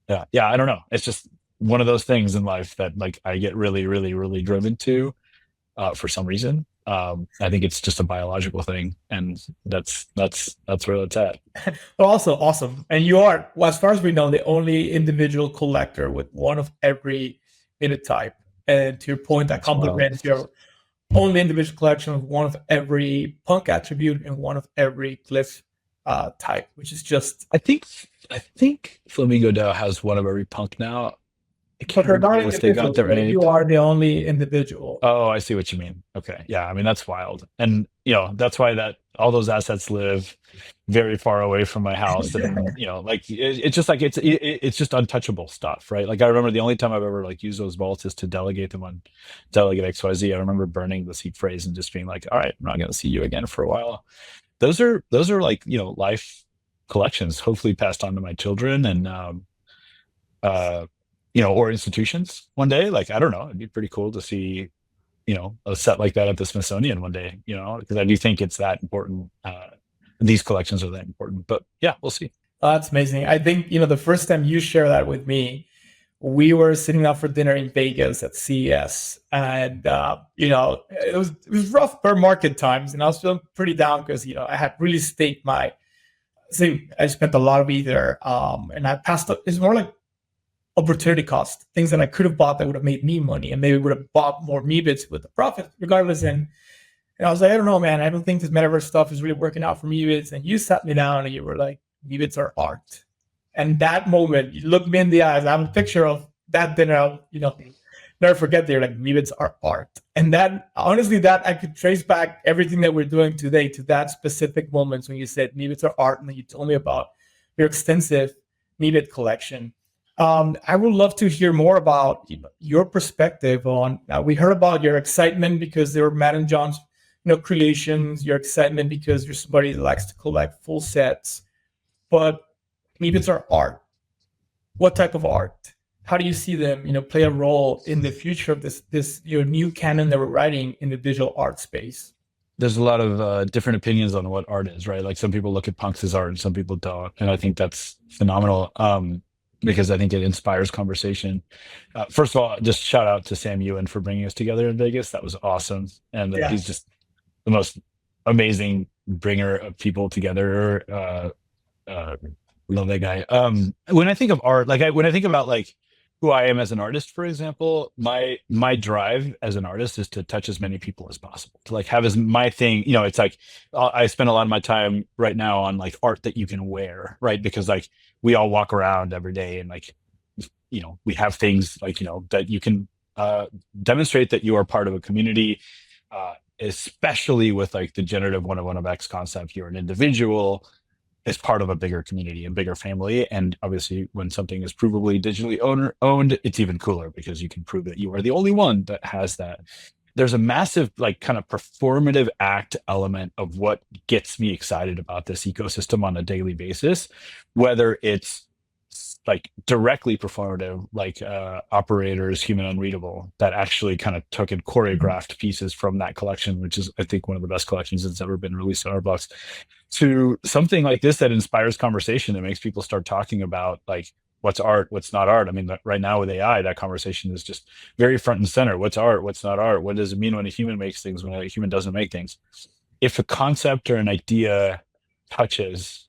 B: yeah, I don't know. It's just one of those things in life that like I get really, really, really driven to for some reason. I think it's just a biological thing, and that's where it's at.
A: Awesome. And you are, well, as far as we know, the only individual collector with one of every phenotype. And to your point, that complements your only individual collection of one of every punk attribute and one of every glyph type, which is just.
B: I think Flamingo DAO has one of every punk now.
A: But regarding you are the only individual.
B: Oh, I see what you mean. Okay. Yeah. I mean, that's wild. And, that's why that all those assets live very far away from my house. And, like, it's just like, it's just untouchable stuff, right? Like, I remember the only time I've ever like used those vaults is to delegate them on Delegate XYZ. I remember burning the seed phrase and just being like, all right, I'm not going to see you again for a while. Those are like, life collections, hopefully passed on to my children. And, or institutions one day. Like, I don't know, it'd be pretty cool to see, a set like that at the Smithsonian one day, because I do think it's that important. These collections are that important, but yeah, we'll see.
A: Oh, that's amazing. I think, the first time you share that with me, we were sitting out for dinner in Vegas at CES, and it was rough per market times, and I was feeling pretty down because I had really staked my. See, I spent a lot of either, and I passed up. It's more like opportunity cost, things that I could have bought that would have made me money, and maybe would have bought more Meebits with the profit, regardless. And I was like, I don't know, man. I don't think this metaverse stuff is really working out for Meebits. And you sat me down and you were like, Meebits are art. And that moment, you looked me in the eyes. I have a picture of that dinner. Never forget. They're like, Meebits are art. And that, honestly, that I could trace back everything that we're doing today to that specific moment when you said Meebits are art, and then you told me about your extensive Meebit collection. I would love to hear more about your perspective on. We heard about your excitement because they were Matt and John's, creations. Your excitement because you're somebody that likes to collect full sets. But Meebits are art. What type of art? How do you see them, play a role in the future of this new canon that we're writing in the digital art space?
B: There's a lot of different opinions on what art is, right? Like, some people look at punks as art and some people don't, and I think that's phenomenal. Because I think it inspires conversation. First of all, just shout out to Sam Ewan for bringing us together in Vegas. That was awesome. And
A: Yeah.
B: he's just the most amazing bringer of people together. Love that guy. When I think of art, when I think about like who I am as an artist, for example, my drive as an artist is to touch as many people as possible, to like have as my thing. It's like I spend a lot of my time right now on like art that you can wear, right? Because like we all walk around every day, and like we have things like that you can demonstrate that you are part of a community. Especially with like the generative 101 of X concept, you're an individual as part of a bigger community and bigger family. And obviously, when something is provably digitally owned, it's even cooler because you can prove that you are the only one that has that. There's a massive like kind of performative act element of what gets me excited about this ecosystem on a daily basis, whether it's like directly performative, like Operator's Human Unreadable, that actually kind of took and choreographed pieces from that collection, which is, I think, one of the best collections that's ever been released on our blocks, to something like this that inspires conversation, that makes people start talking about like what's art, what's not art. I mean, right now with AI, that conversation is just very front and center. What's art, what's not art? What does it mean when a human makes things, when a human doesn't make things? If a concept or an idea touches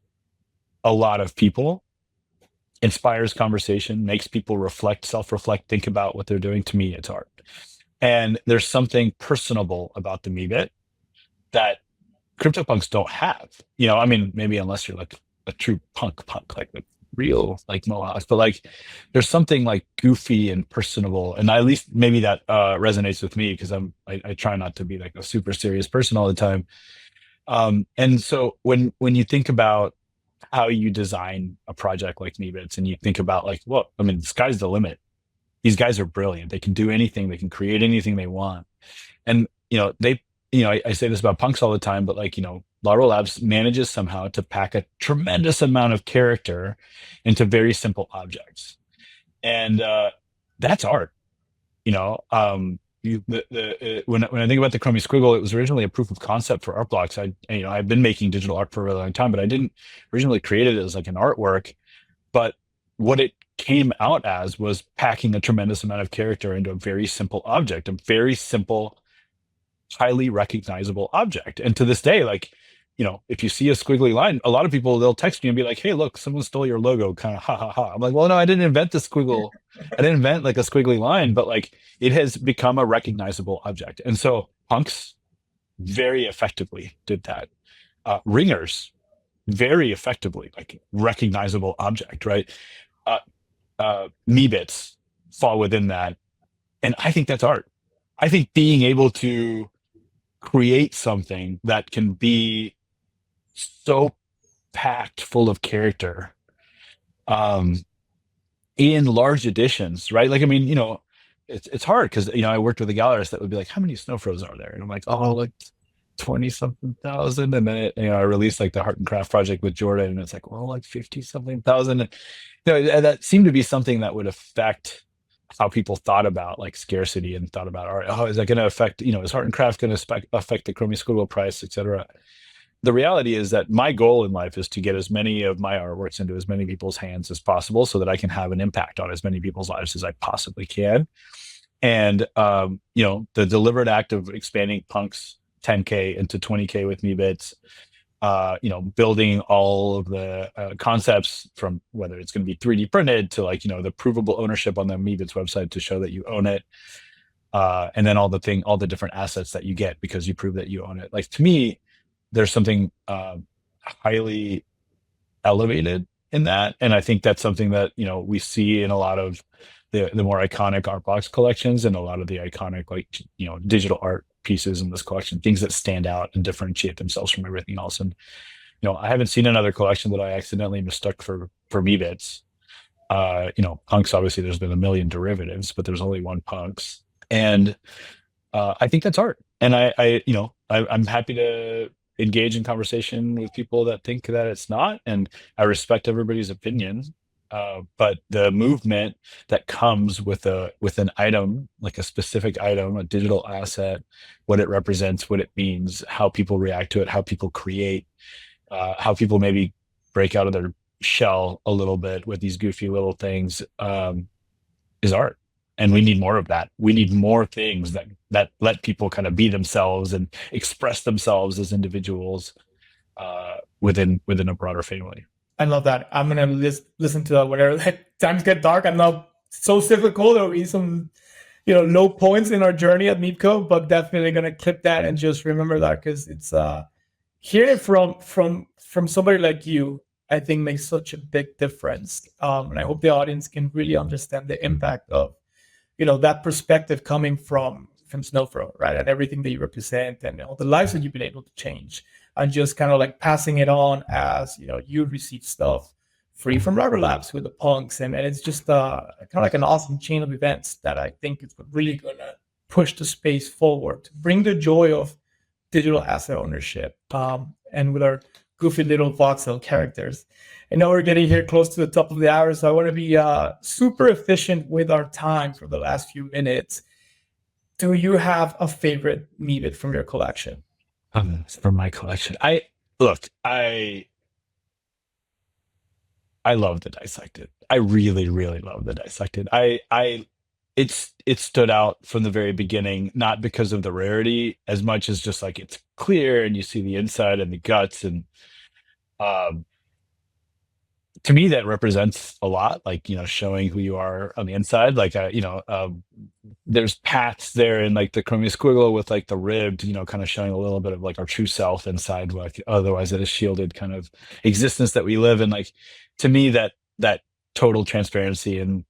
B: a lot of people, inspires conversation, makes people reflect, self-reflect, think about what they're doing, to me, it's art. And there's something personable about the Meebit that CryptoPunks don't have. I mean, maybe unless you're like a true punk, like the real like mohawks, but like there's something like goofy and personable, and at least maybe that resonates with me because I try not to be like a super serious person all the time. And so when you think about how you design a project like Meebits, and you think about like, well, I mean, the sky's the limit. These guys are brilliant. They can do anything. They can create anything they want. And, I say this about punks all the time, but like, Laurel Labs manages somehow to pack a tremendous amount of character into very simple objects. And that's art, when I think about the Chromie Squiggle, it was originally a proof of concept for art blocks. I've been making digital art for a really long time, but I didn't originally create it as like an artwork. But what it came out as was packing a tremendous amount of character into a very simple object, a very simple, highly recognizable object. And to this day, like, if you see a squiggly line, a lot of people, they'll text me and be like, hey, look, someone stole your logo, kind of ha ha ha. I'm like, well, no, I didn't invent the squiggle. I didn't invent like a squiggly line, but like it has become a recognizable object. And so punks very effectively did that. Ringers very effectively, like recognizable object, right? Meebits fall within that. And I think that's art. I think being able to create something that can be so packed full of character in large editions, right? Like, I mean, it's hard because, I worked with a gallerist that would be like, how many SnowFros are there? And I'm like, oh, like 20 something thousand. And then I released like the Heart and Craft project with Jordan, and it's like, well, like 50 something thousand. And, that seemed to be something that would affect how people thought about like scarcity and thought about, all right, oh, is that going to affect, is art and craft going to affect the Chromie Squiggle price, etc. The reality is that my goal in life is to get as many of my artworks into as many people's hands as possible so that I can have an impact on as many people's lives as I possibly can. And, the deliberate act of expanding Punk's 10K into 20K with Meebits, building all of the concepts from whether it's going to be 3D printed to like, the provable ownership on the Meebits website to show that you own it. And then all the different assets that you get because you prove that you own it. Like, to me, there's something highly elevated in that. And I think that's something that, we see in a lot of the more iconic art box collections and a lot of the iconic, like, digital art pieces in this collection, things that stand out and differentiate themselves from everything else. And, I haven't seen another collection that I accidentally mistook for Meebits. Punks, obviously there's been a million derivatives, but there's only one Punks. And I think that's art. And I'm happy to engage in conversation with people that think that it's not, and I respect everybody's opinion. But the movement that comes with an item, like a specific item, a digital asset, what it represents, what it means, how people react to it, how people create, how people maybe break out of their shell a little bit with these goofy little things, is art. And we need more of that. We need more things that let people kind of be themselves and express themselves as individuals within a broader family.
A: I love that. I'm gonna listen to that whenever times get dark. I'm not so cyclical. There'll be some, low points in our journey at Meepco, but definitely gonna clip that and just remember that, because it's hearing it from somebody like you, I think makes such a big difference. And I hope the audience can really understand the impact of, that perspective coming from SnowFro, right? And everything that you represent and all the lives that you've been able to change, and just kind of like passing it on as, you receive stuff free from Rubber Labs with the Punks. And it's just kind of like an awesome chain of events that I think is really going to push the space forward, to bring the joy of digital asset ownership. And with our goofy little voxel characters. I know we're getting here close to the top of the hour, so I want to be super efficient with our time for the last few minutes. Do you have a favorite Meebit from your collection?
B: From my collection, I love the Dissected. I really, really love the Dissected. It stood out from the very beginning, not because of the rarity as much as just like it's clear and you see the inside and the guts, and to me that represents a lot, like, showing who you are on the inside. Like, there's paths there in like the Chromie Squiggle with like the ribbed, kind of showing a little bit of like our true self inside, like otherwise it is shielded kind of existence that we live in. Like, to me, that total transparency in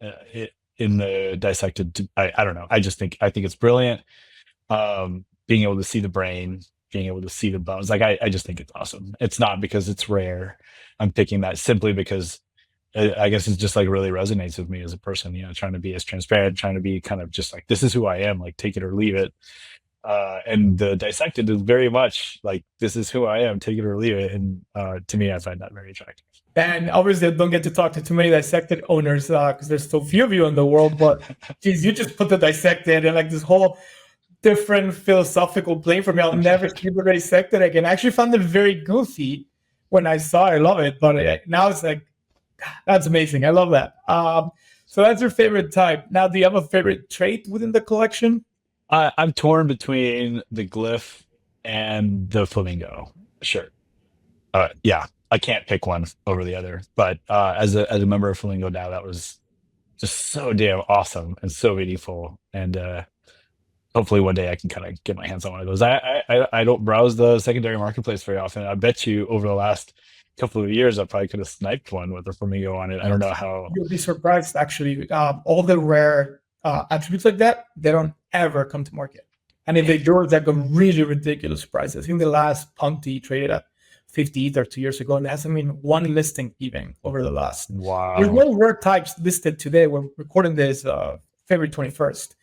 B: the Dissected, I don't know, I think it's brilliant. Being able to see the brain, being able to see the bones, like I just think it's awesome. It's not because it's rare. I'm picking that simply because I guess it's just like really resonates with me as a person, trying to be as transparent, trying to be kind of just like, this is who I am, like take it or leave it. And the Dissected is very much like, this is who I am, take it or leave it. And to me, I find that very attractive.
A: And obviously, I don't get to talk to too many Dissected owners because there's so few of you in the world. But geez, you just put the Dissected and like this whole different philosophical plane for me. I'll never see the Dissected again. I actually found it very goofy when I saw it. I love it. But now it's like, that's amazing. I love that. So that's your favorite type. Now, do you have a favorite trait within the collection?
B: I'm torn between the glyph and the flamingo. Sure. Yeah, I can't pick one over the other. But as a member of Flamingo now, that was just so damn awesome and so meaningful. And hopefully one day I can kind of get my hands on one of those. I don't browse the secondary marketplace very often. I bet you over the last couple of years, I probably could have sniped one with a flamingo on it. I don't know how.
A: You'll be surprised, actually. All the rare attributes like that, they don't ever come to market. And if they do, it's like a really ridiculous price. I think the last Punty traded at 50 Ether 2 years ago, and there hasn't been one listing even over the last.
B: Wow.
A: There's no rare types listed today. We're recording this February 21st.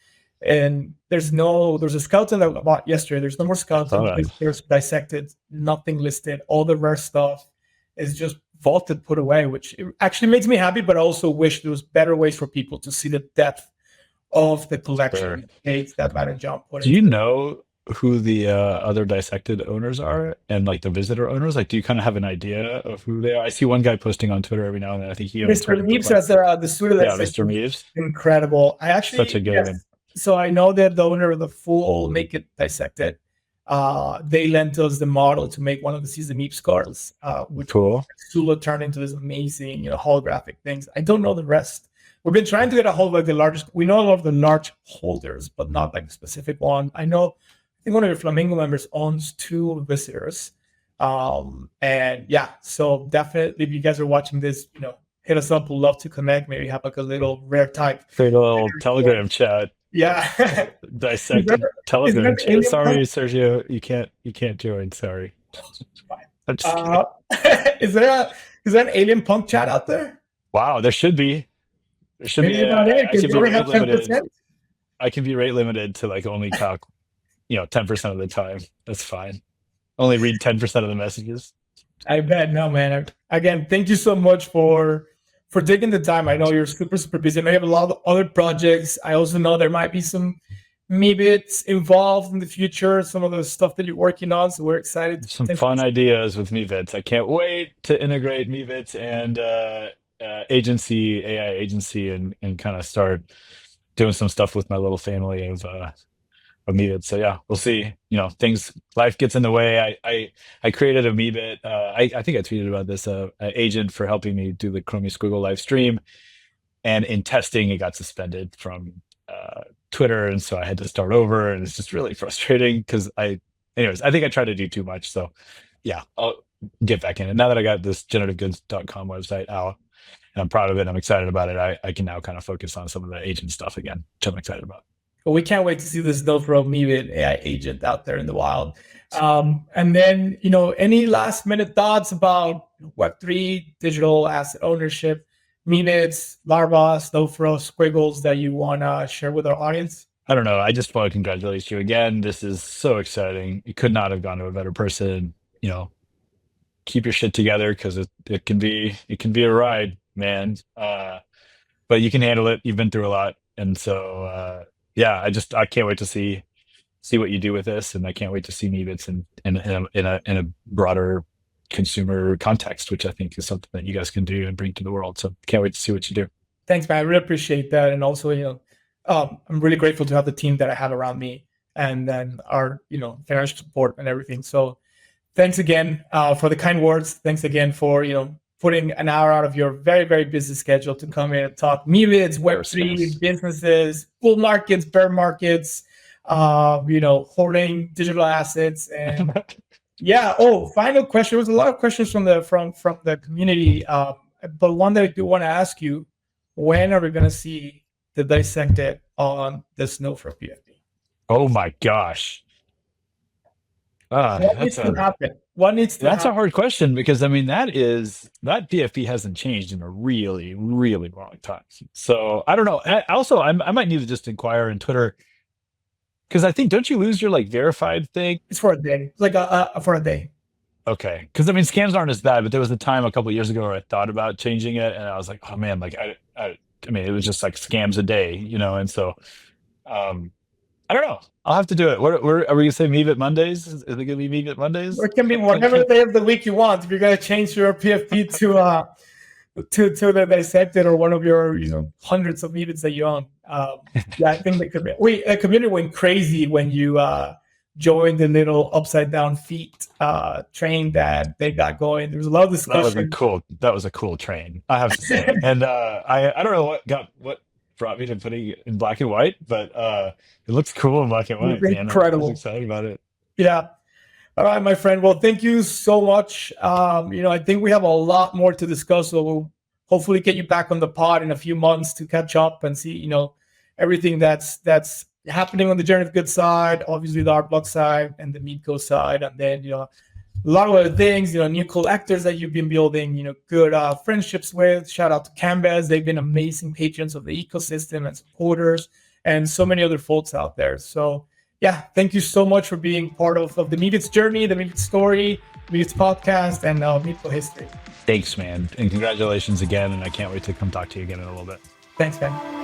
A: And there's a skeleton that I bought yesterday. There's no more skeleton. There's Dissected, nothing listed. All the rare stuff is just vaulted, put away, which actually makes me happy, but I also wish there was better ways for people to see the depth of the collection
B: Sure.
A: takes that Matt and John put
B: Do you
A: into it.
B: know who the other dissected owners are and like the visitor owners? Like, do you kind of have an idea of who they are? I see one guy posting on Twitter every now and then. I think he owns
A: Mr.
B: Twitter, but
A: Meebs
B: like,
A: as the studio
B: yeah,
A: that's like
B: Mr. Meeves,
A: incredible. I
B: such a
A: actually,
B: good name.
A: yes. So I know that the owner of the full Make It Dissected, they lent us the model to make one of the season Meeps cards, which
B: Cool.
A: Sula turned into this amazing, holographic things. I don't know the rest. We've been trying to get a hold of like the largest. We know a lot of the large holders, but not like a specific one. I think one of your Flamingo members owns 2 visitors. And yeah, so definitely if you guys are watching this, hit us up. We'd love to connect. Maybe have like a little rare type.
B: Create a little Telegram chat.
A: Yeah.
B: Dissected
A: is there
B: Telegram
A: an
B: chat.
A: alien
B: Sorry,
A: punk?
B: Sergio, you can't join. Sorry. I'm just kidding.
A: Is there an alien punk chat out there?
B: Wow, there should be. There should
A: Maybe
B: be.
A: about it
B: I
A: because
B: can
A: you
B: be
A: already
B: rate
A: have
B: limited.
A: 10%.
B: I can be rate limited to like only talk, 10% of the time. That's fine. Only read 10% of the messages.
A: I bet. No, man. Again, thank you so much for taking the time. I know you're super, super busy. I know you have a lot of other projects. I also know there might be some Meebits involved in the future, some of the stuff that you're working on. So we're excited to
B: Some
A: potentially.
B: fun ideas with Meebits. I can't wait to integrate Meebits and agency, AI agency, and kind of start doing some stuff with my little family of Meebit. So yeah, we'll see. Life gets in the way. I created a Meebit. I think I tweeted about this. An agent for helping me do the Chromie Squiggle live stream, and in testing, it got suspended from Twitter, and so I had to start over, and it's just really frustrating because anyways, I think I tried to do too much. So yeah, I'll get back in it now that I got this generativegoods.com website out, and I'm proud of it. I'm excited about it. I can now kind of focus on some of the agent stuff again, which I'm excited about.
A: But we can't wait to see this SnowFro Meebit AI agent out there in the wild. And then, any last minute thoughts about Web3, digital asset ownership, Meebits, Larva, SnowFro, Squiggles that you want to share with our audience?
B: I don't know. I just want to congratulate you again. This is so exciting. You could not have gone to a better person. Keep your shit together because it can be a ride, man. But you can handle it. You've been through a lot, and so yeah, I can't wait to see what you do with this, and I can't wait to see Meebits in a broader consumer context, which I think is something that you guys can do and bring to the world. So can't wait to see what you do.
A: Thanks, man. I really appreciate that. And also, I'm really grateful to have the team that I have around me and then our, financial support and everything. So thanks again for the kind words. Thanks again for, putting an hour out of your very, very busy schedule to come in and talk Meebits, Web3, businesses, bull markets, bear markets, hoarding digital assets. And yeah. Oh, final question. There was a lot of questions from the community. But one that I do want to ask you, when are we going to see the dissected on the SnowFro PFP?
B: Oh my gosh.
A: What needs to happen? What needs to
B: That's
A: happen?
B: a hard question because that PFP hasn't changed in a really, really long time. So I don't know. I might need to just inquire in Twitter because I think, don't you lose your like verified thing?
A: It's for a day. It's like for a day.
B: Okay, because scams aren't as bad, but there was a time a couple of years ago where I thought about changing it, and I was like, oh man, like I mean, it was just like scams a day, and so I don't know. I'll have to do it. What are we gonna say? Meebit Mondays? Is it gonna be Meebit Mondays?
A: Or it can be whatever day of the week you want. If you're gonna change your PFP to the dissected or one of your hundreds of Meebits that you own. Yeah, I think they could be. The community went crazy when you joined the little upside down feet train that they got going. There was a lot of discussion.
B: That was a cool train, I have to say. And I don't know what brought me to putting it in black and white, but it looks cool in black and white.
A: Incredible.
B: Man, I was excited about it.
A: Yeah. All right, my friend. Well, thank you so much. I think we have a lot more to discuss, so we'll hopefully get you back on the pod in a few months to catch up and see, everything that's happening on the generative good side, obviously the art block side and the Meetco side, and then a lot of other things, new collectors that you've been building, good friendships with. Shout out to Canvas. They've been amazing patrons of the ecosystem and supporters, and so many other folks out there. So yeah, thank you so much for being part of the Meebits journey, the Meebits story, Meebits podcast, and Meetco history.
B: Thanks, man. And congratulations again. And I can't wait to come talk to you again in a little bit.
A: Thanks, man.